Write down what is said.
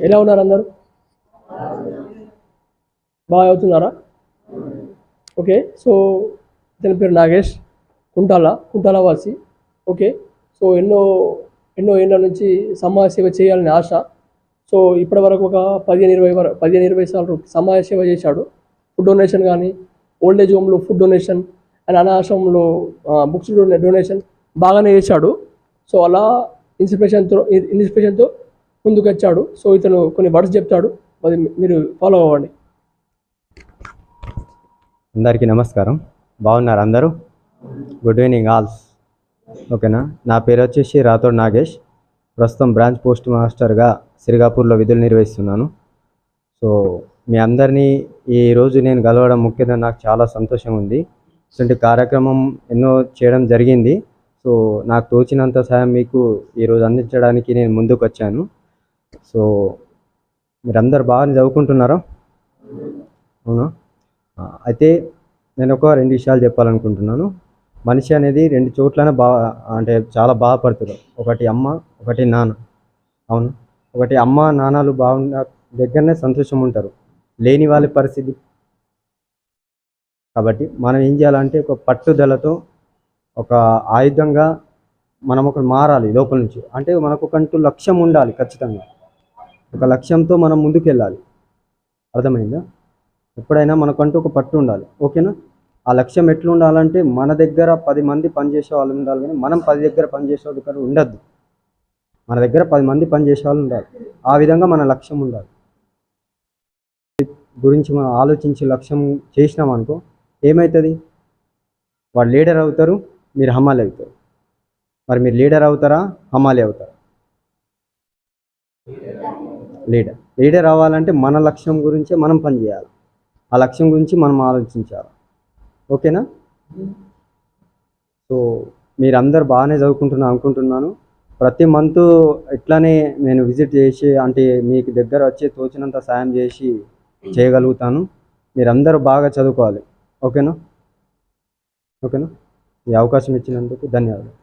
ఎలా ఉన్నారు అందరూ? బాగా అవుతున్నారా? ఓకే. సో ఇతని పేరు నాగేష్, కుంటాల వాసి. ఓకే. సో ఎన్నో ఏళ్ళ నుంచి సమాజ సేవ చేయాలని ఆశ. సో ఇప్పటి వరకు ఒక 15-20 సార్లు సమాజ సేవ చేశాడు. ఫుడ్ డొనేషన్ కానీ, ఓల్డ్ ఏజ్ హోమ్లో ఫుడ్ డొనేషన్ అండ్ అనాథాశ్రమంలో బుక్స్ డొనేషన్ బాగానే చేశాడు. సో అలా ఇన్స్పిరేషన్తో ముందుకు వచ్చాడు. సో ఇతను కొన్ని వర్డ్స్ చెప్తాడు, అది మీరు ఫాలో అవ్వండి. అందరికీ నమస్కారం. బాగున్నారు అందరూ? Good evening ఆల్స్. ఓకేనా. నా పేరు వచ్చేసి రాథోడ్ నాగేష్. ప్రస్తుతం బ్రాంచ్ పోస్ట్ మాస్టర్గా సిరిగాపూర్లో విధులు నిర్వహిస్తున్నాను. సో మీ అందరినీ ఈరోజు నేను కలవడం ముఖ్యంగా నాకు చాలా సంతోషంగా ఉంది. ఇటువంటి కార్యక్రమం ఎన్నో చేయడం జరిగింది. సో నాకు తోచినంత సాయం మీకు ఈరోజు అందించడానికి నేను ముందుకు వచ్చాను. సో మీరందరూ బాగా చదువుకుంటున్నారా? అవునా? అయితే నేను ఒక 2 విషయాలు చెప్పాలనుకుంటున్నాను. మనిషి అనేది 2 చోట్లనే అంటే చాలా బాధపడుతారు. ఒకటి అమ్మ, ఒకటి నాన్న. అవును. ఒకటి అమ్మ నాన్నలు బాగున్న దగ్గరనే సంతోషం ఉంటారు, లేని వాళ్ళ పరిస్థితి. కాబట్టి మనం ఏం చేయాలంటే ఒక పట్టుదలతో, ఒక ఆయుధంగా మనం ఒకటి మారాలి లోపల నుంచి. అంటే మనకొకంటూ లక్ష్యం ఉండాలి ఖచ్చితంగా. ఒక లక్ష్యంతో మనం ముందుకెళ్ళాలి. అర్థమైందా? ఎప్పుడైనా మనకంటూ ఒక పట్టు ఉండాలి. ఓకేనా? ఆ లక్ష్యం ఎట్లా ఉండాలంటే మన దగ్గర 10 మంది పనిచేసే వాళ్ళు ఉండాలి, కానీ మనం 10 దగ్గర పనిచేసే వాళ్ళు ఉండద్దు. మన దగ్గర 10 మంది పనిచేసే వాళ్ళు ఉండాలి. ఆ విధంగా మన లక్ష్యం ఉండాలి. గురించి మనం ఆలోచించి లక్ష్యం చేసినామనుకో ఏమవుతుంది? వాడు లీడర్ అవుతారు, మీరు హమాలి అవుతారు. మరి మీరు లీడర్ అవుతారా, హమాలి అవుతారా? లీడర్ అవ్వాలంటే మన లక్ష్యం గురించే మనం పనిచేయాలి. ఆ లక్ష్యం గురించి మనం ఆలోచించాలి. ఓకేనా? సో మీరందరూ బాగానే చదువుకుంటున్నా అనుకుంటున్నాను. ప్రతి మంత్ ఇట్లానే నేను విజిట్ చేసి, అంటే మీకు దగ్గర వచ్చి తోచినంత సాయం చేసి చేయగలుగుతాను. మీరందరూ బాగా చదువుకోవాలి. ఓకేనా? ఈ అవకాశం ఇచ్చినందుకు ధన్యవాదాలు.